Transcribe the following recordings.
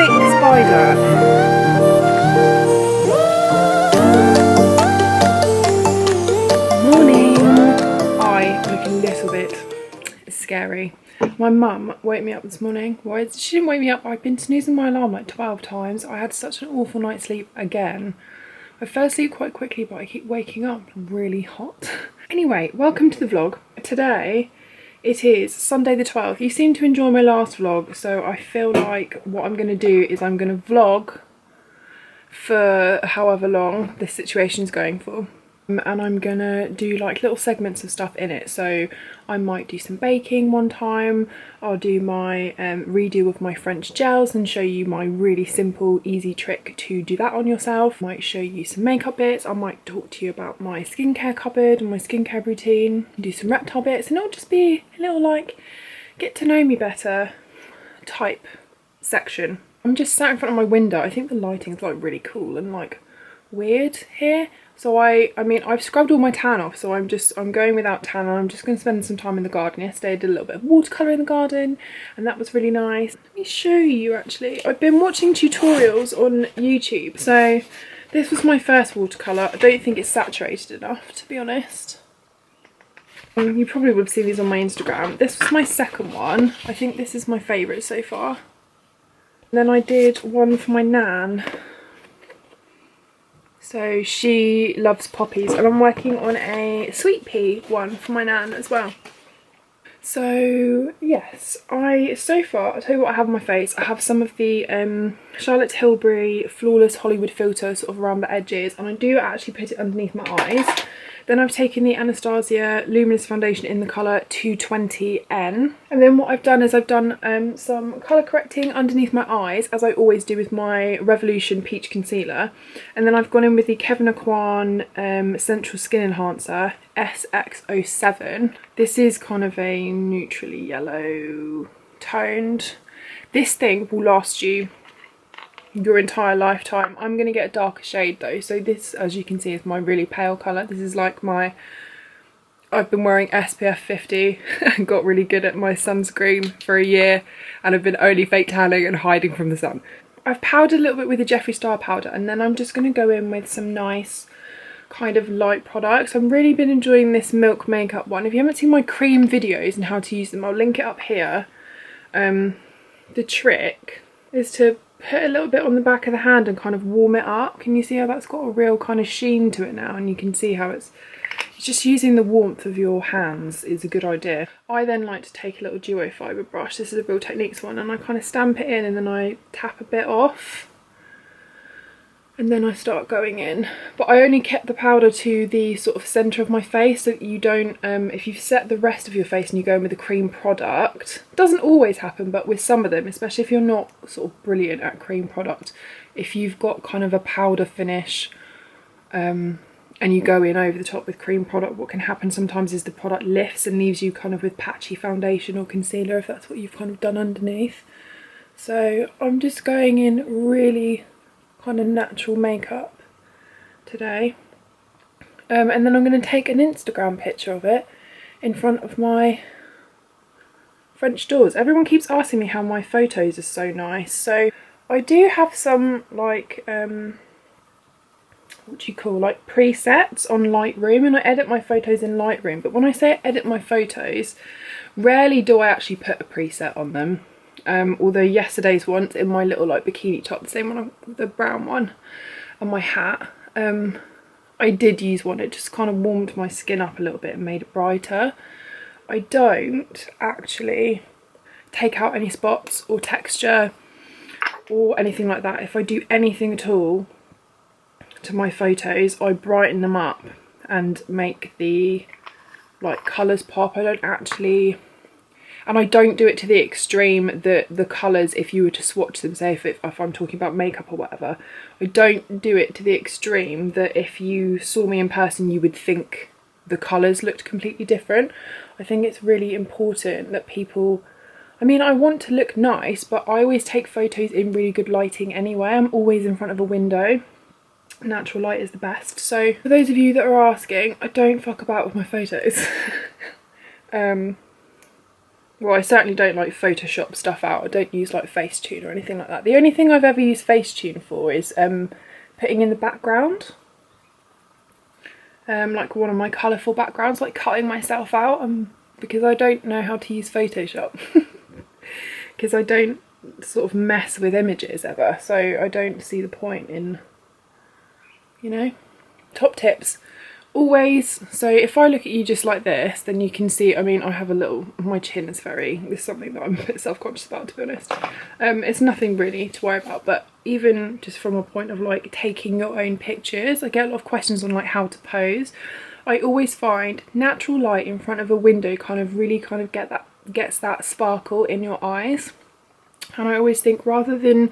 thick spider. Morning. I look a little bit scary. My mum woke me up this morning. Why? She didn't wake me up. I've been snoozing my alarm like 12 times. I had such an awful night's sleep again. I fell asleep quite quickly, but I keep waking up really hot. Anyway, welcome to the vlog. Today it is Sunday the 12th. You seemed to enjoy my last vlog, so I feel like what I'm going to do is I'm going to vlog for however long this situation is going for. And I'm gonna do like little segments of stuff in it. So I might do some baking one time, I'll do my redo of my French gels and show you my really simple easy trick to do that on yourself. Might show you some makeup bits, I might talk to you about my skincare cupboard and my skincare routine, do some reptile bits, and it'll just be a little like get to know me better type section. I'm just sat in front of my window. I think the lighting's like really cool and like weird here. So I mean, I've scrubbed all my tan off, so I'm going without tan, and I'm just going to spend some time in the garden. Yesterday I did a little bit of watercolour in the garden, and that was really nice. Let me show you actually. I've been watching tutorials on YouTube, so this was my first watercolour. I don't think it's saturated enough, to be honest. You probably would have seen these on my Instagram. This was my second one. I think this is my favourite so far. And then I did one for my nan. So she loves poppies, and I'm working on a sweet pea one for my nan as well. So yes, so far, I'll tell you what I have on my face. I have some of the Charlotte Tilbury Flawless Hollywood filter sort of around the edges, and I do actually put it underneath my eyes. Then I've taken the Anastasia Luminous Foundation in the colour 220N. And then what I've done is I've done some colour correcting underneath my eyes, as I always do with my Revolution Peach Concealer. And then I've gone in with the Kevyn Aucoin Central Skin Enhancer SX07. This is kind of a neutrally yellow toned. This thing will last you your entire lifetime. I'm going to get a darker shade though, so this, as you can see, is my really pale colour. This is like my, I've been wearing SPF 50 and got really good at my sunscreen for a year, and I've been only fake tanning and hiding from the sun. I've powdered a little bit with the Jeffree Star powder, and then I'm just going to go in with some nice kind of light products. I've really been enjoying this Milk makeup one. If you haven't seen my cream videos and how to use them, I'll link it up here. The trick is to put a little bit on the back of the hand and kind of warm it up. Can you see how that's got a real kind of sheen to it now? And you can see how it's just using the warmth of your hands is a good idea. I then like to take a little duo fibre brush. This is a Real Techniques one, and I kind of stamp it in and then I tap a bit off. And then I start going in. But I only kept the powder to the sort of centre of my face, so that you don't, if you've set the rest of your face and you go in with a cream product, it doesn't always happen, but with some of them, especially if you're not sort of brilliant at cream product, if you've got kind of a powder finish and you go in over the top with cream product, what can happen sometimes is the product lifts and leaves you kind of with patchy foundation or concealer, if that's what you've kind of done underneath. So I'm just going in really kind of natural makeup today, and then I'm going to take an Instagram picture of it in front of my French doors. Everyone keeps asking me how my photos are so nice, so I do have some like what do you call, like presets on Lightroom, and I edit my photos in Lightroom. But when I say edit my photos, rarely do I actually put a preset on them. Although yesterday's one in my little like bikini top, the same one, the brown one, and my hat, I did use one. It just kind of warmed my skin up a little bit and made it brighter. I don't actually take out any spots or texture or anything like that. If I do anything at all to my photos, I brighten them up and make the like colours pop. I don't actually, and I don't do it to the extreme that the colours, if you were to swatch them, say if I'm talking about makeup or whatever, I don't do it to the extreme that if you saw me in person you would think the colours looked completely different. I think it's really important that people, I mean, I want to look nice, but I always take photos in really good lighting anyway. I'm always in front of a window. Natural light is the best. So for those of you that are asking, I don't fuck about with my photos. well, I certainly don't like Photoshop stuff out. I don't use like Facetune or anything like that. The only thing I've ever used Facetune for is putting in the background. Like one of my colourful backgrounds, like cutting myself out, because I don't know how to use Photoshop. Because I don't sort of mess with images ever, so I don't see the point in, you know. Top tips. Always, so if I look at you just like this, then you can see, I mean, I have a little, my chin is this is something that I'm a bit self-conscious about, to be honest. It's nothing really to worry about, but even just from a point of like taking your own pictures, I get a lot of questions on like how to pose. I always find natural light in front of a window really gets that sparkle in your eyes. And I always think, rather than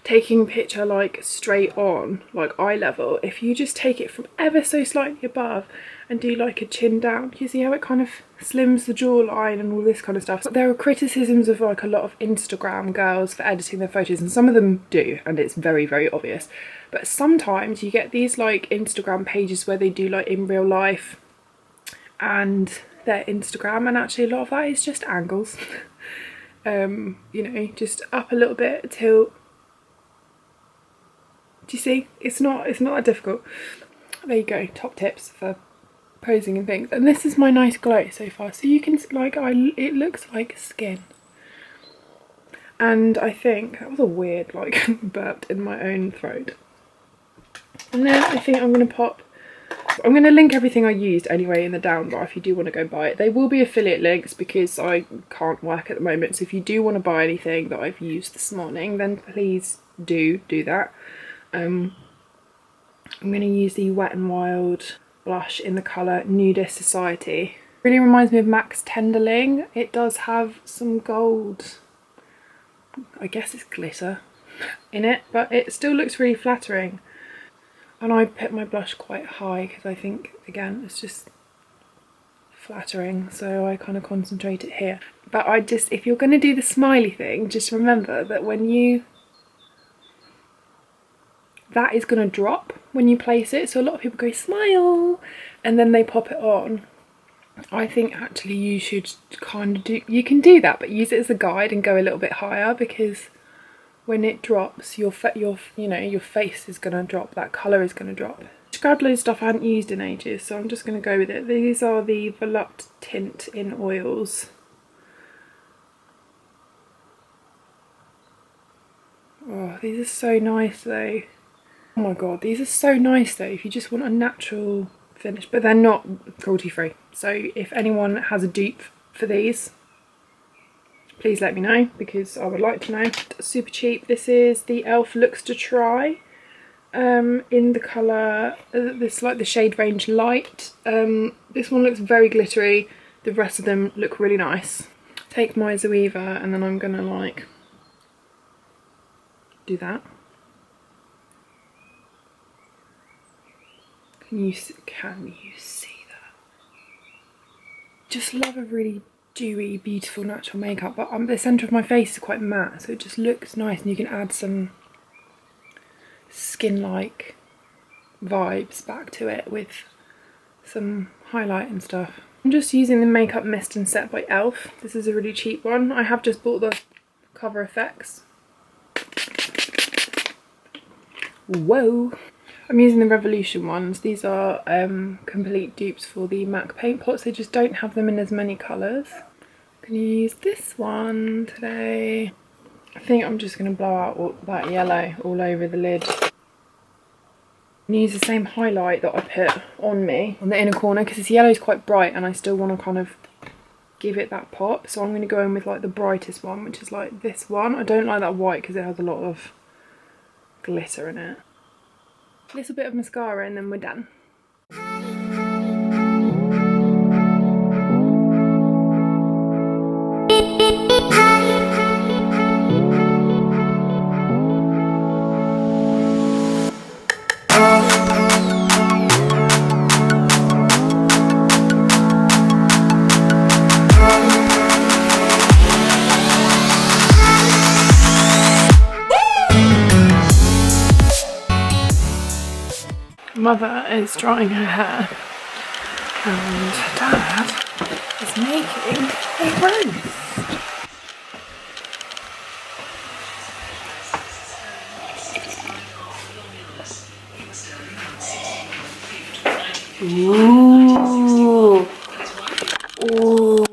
taking a picture like straight on, like eye level, if you just take it from ever so slightly above and do like a chin down, you see how it kind of slims the jawline and all this kind of stuff. There are criticisms of like a lot of Instagram girls for editing their photos, and some of them do, and it's very, very obvious. But sometimes you get these like Instagram pages where they do like in real life and their Instagram, and actually a lot of that is just angles. You know, just up a little bit, tilt. Do you see? It's not that difficult. There you go, top tips for posing and things. And this is my nice glow so far. So you can, like, it looks like skin. And I think that was a weird like burp in my own throat. And then I think I'm going to link everything I used anyway in the down bar if you do want to go buy it. They will be affiliate links because I can't work at the moment. So if you do want to buy anything that I've used this morning, then please do that. I'm going to use the Wet n Wild blush in the colour Nudist Society. Really reminds me of Max Tenderling. It does have some gold, I guess it's glitter, in it, but it still looks really flattering. And I put my blush quite high because I think, again, it's just flattering, so I kind of concentrate it here. But if you're going to do the smiley thing, just remember that that is going to drop when you place it. So a lot of people go smile and then they pop it on. I think actually you should you can do that, but use it as a guide and go a little bit higher, because when it drops, your face is going to drop, that colour is going to drop. I grabbed loads of stuff I hadn't used in ages, so I'm just going to go with it. These are the Volupte Tint in oils. Oh, these are so nice though. Oh my god, these are so nice though if you just want a natural finish, but they're not cruelty free. So if anyone has a dupe for these, please let me know, because I would like to know. Super cheap. This is the e.l.f. Looks to Try in the colour, this like the shade range Light. This one looks very glittery. The rest of them look really nice. Take my Zoeva and then I'm gonna like do that. Can you see that? Just love a really dewy, beautiful natural makeup, but the centre of my face is quite matte, so it just looks nice, and you can add some skin-like vibes back to it with some highlight and stuff. I'm just using the Makeup Mist and Set by e.l.f. This is a really cheap one. I have just bought the Cover Effects. Whoa! I'm using the Revolution ones. These are complete dupes for the MAC paint pots. They just don't have them in as many colours. I'm going to use this one today. I think I'm just going to blow out that yellow all over the lid. And use the same highlight that I put on me on the inner corner, because this yellow is quite bright and I still want to kind of give it that pop. So I'm going to go in with like the brightest one, which is like this one. I don't like that white because it has a lot of glitter in it. A little bit of mascara and then we're done. Mother is drying her hair and Dad is making a roast. Ooh. Ooh.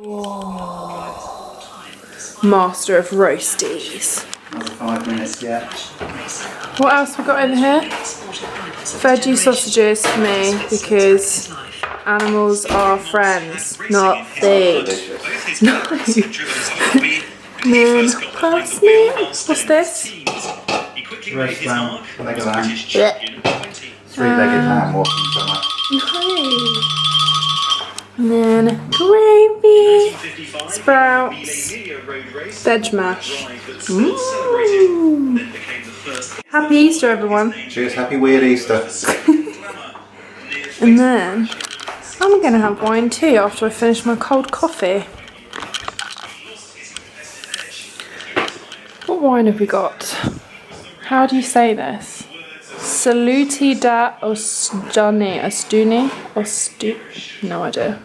Master of roasties. Another 5 minutes yet. What else we got in here? Veggie sausages for me because animals are friends, not thieves. No. Then parsley. What's this? Roast lamb, leg of lamb. Yeah. 3-legged lamb walking somewhere. Nice. And then gravy, sprouts, veg mash. Ooh. Happy Easter, everyone. Cheers, happy weird Easter. And then I'm going to have wine too after I finish my cold coffee. What wine have we got? How do you say this? Saluti da Ostuni. No idea.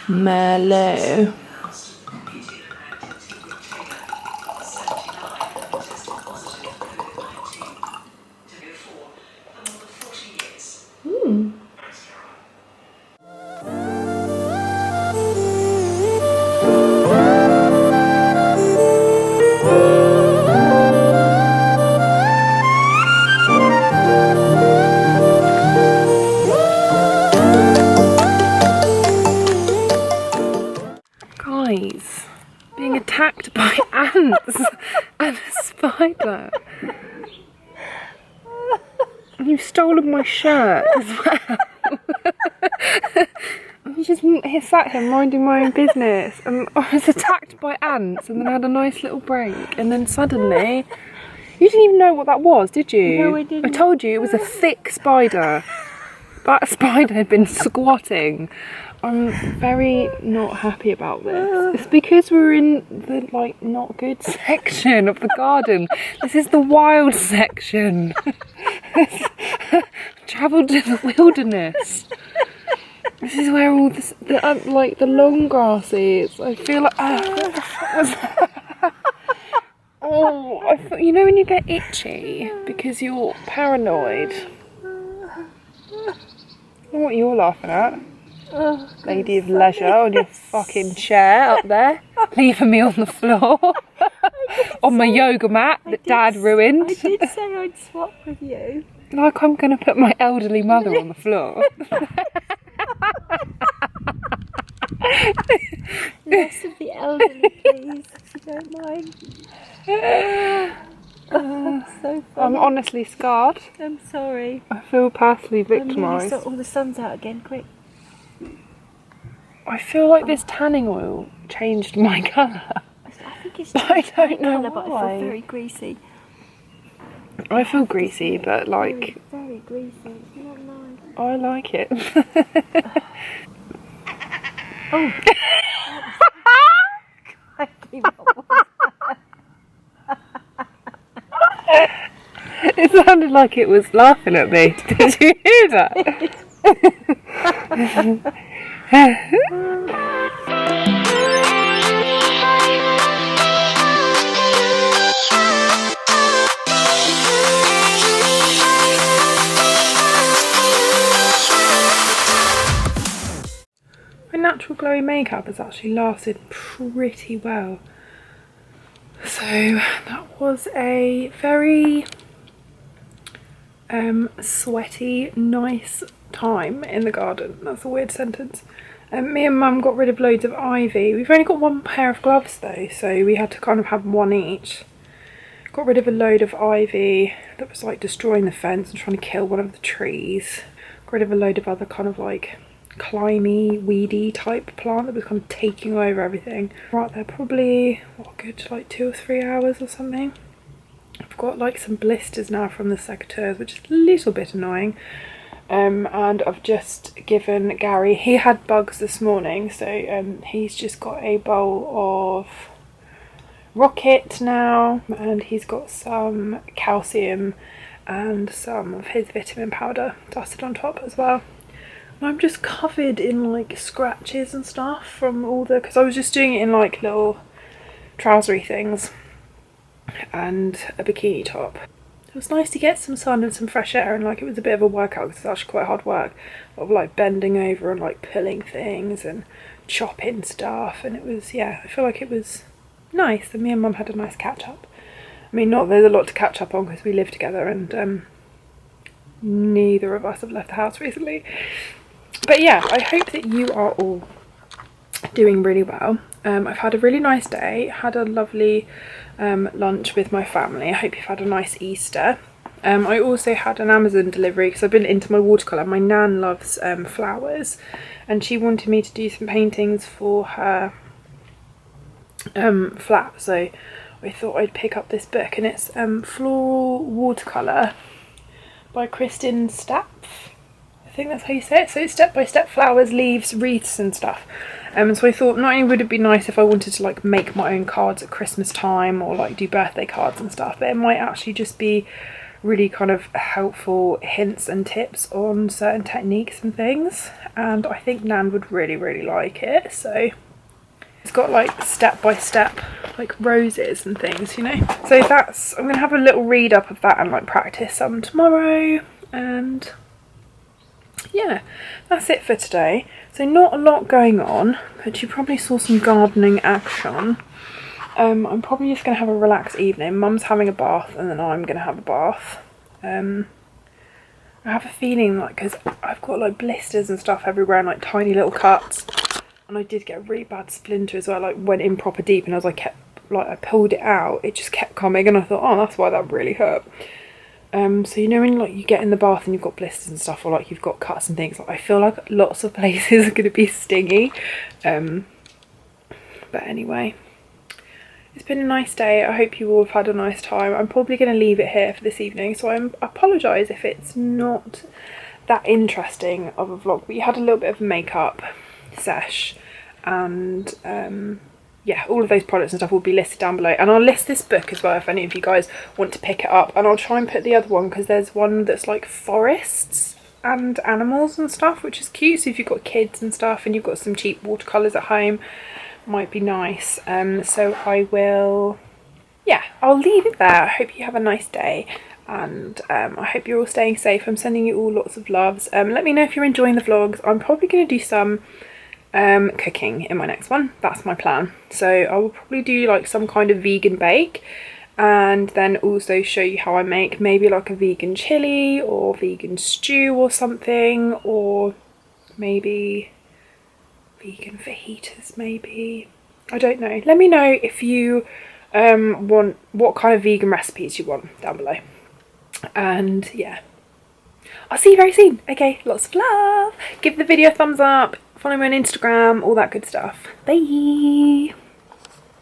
Merlot. Guys, being attacked by ants and a spider. You've stolen my shirt as well. I just sat here minding my own business and I was attacked by ants and then had a nice little break and then suddenly... You didn't even know what that was, did you? No, I didn't. I told you it was a thick spider. That spider had been squatting. I'm very not happy about this. It's because we're in the like not good section of the garden. This is the wild section. Travelled to the wilderness. This is where all this, like the long grass is. I feel like what the fuck was that? Oh, you know when you get itchy because you're paranoid. What you're laughing at? Lady of leisure on your fucking chair up there, leaving me on the floor on my yoga mat that Dad ruined. I did say I'd swap with you. Like I'm going to put my elderly mother on the floor. Less of the elderly, please, if you don't mind. So funny. I'm honestly scarred. I'm sorry. I feel personally victimised. Oh, the sun's out again, quick. I feel like this tanning oil changed my colour. I think it's I don't know colour, but I why. feel very greasy. I feel greasy, but like... Very greasy, it's not nice. I like it. Oh! I gave up. It sounded like it was laughing at me. Did you hear that? My natural glowy makeup has actually lasted pretty well. So that was a very sweaty, nice time in the garden. That's a weird sentence. Me and Mum got rid of loads of ivy. We've only got one pair of gloves though, so we had to kind of have one each. Got rid of a load of ivy that was like destroying the fence and trying to kill one of the trees. Got rid of a load of other kind of like climby, weedy type plant that was kind of taking over everything. Right, they're probably, what, good like 2 or 3 hours or something. I've got like some blisters now from the secateurs, which is a little bit annoying. And I've just given Gary, he had bugs this morning, so he's just got a bowl of rocket now, and he's got some calcium and some of his vitamin powder dusted on top as well. And I'm just covered in like scratches and stuff from all the, because I was just doing it in like little trousery things and a bikini top. It was nice to get some sun and some fresh air, and like it was a bit of a workout because it's actually quite hard work of like bending over and like pulling things and chopping stuff, and it was, yeah, I feel like it was nice, and me and Mum had a nice catch up. I mean, not there's a lot to catch up on because we live together and neither of us have left the house recently. But yeah, I hope that you are all doing really well. I've had a really nice day, had a lovely lunch with my family. I hope you've had a nice Easter. I also had an Amazon delivery because I've been into my watercolour. My nan loves flowers, and she wanted me to do some paintings for her flat, so I thought I'd pick up this book, and it's Floral Watercolour by Kristen Stapp. I think that's how you say it. So it's step by step flowers, leaves, wreaths and stuff. So I thought not only would it be nice if I wanted to like make my own cards at Christmas time or like do birthday cards and stuff, but it might actually just be really kind of helpful hints and tips on certain techniques and things, and I think Nan would really like it. So it's got like step by step like roses and things, you know. So that's, I'm gonna have a little read up of that and like practice some tomorrow, and yeah, that's it for today. So not a lot going on, but you probably saw some gardening action. I'm probably just going to have a relaxed evening. Mum's having a bath and then I'm going to have a bath. I have a feeling like, because I've got like blisters and stuff everywhere and like tiny little cuts, and I did get a really bad splinter as well, like went in proper deep, and as I kept, like I pulled it out, it just kept coming, and I thought, oh, that's why that really hurt. So you know when like you get in the bath and you've got blisters and stuff, or like you've got cuts and things, like I feel like lots of places are going to be stingy. But anyway, it's been a nice day. I hope you all have had a nice time. I'm probably going to leave it here for this evening, so I apologise if it's not that interesting of a vlog, but you had a little bit of a makeup sesh, and yeah, all of those products and stuff will be listed down below, and I'll list this book as well if any of you guys want to pick it up, and I'll try and put the other one because there's one that's like forests and animals and stuff, which is cute. So if you've got kids and stuff and you've got some cheap watercolours at home, might be nice. So I will, yeah, I'll leave it there. I hope you have a nice day, and I hope you're all staying safe. I'm sending you all lots of loves. Let me know if you're enjoying the vlogs. I'm probably going to do some cooking in my next one. That's my plan. So I will probably do like some kind of vegan bake, and then also show you how I make maybe like a vegan chili or vegan stew or something, or maybe vegan fajitas maybe. I don't know. Let me know if you want, what kind of vegan recipes you want down below. And yeah, I'll see you very soon. Okay, lots of love. Give the video a thumbs up. Follow me on Instagram, all that good stuff. Bye.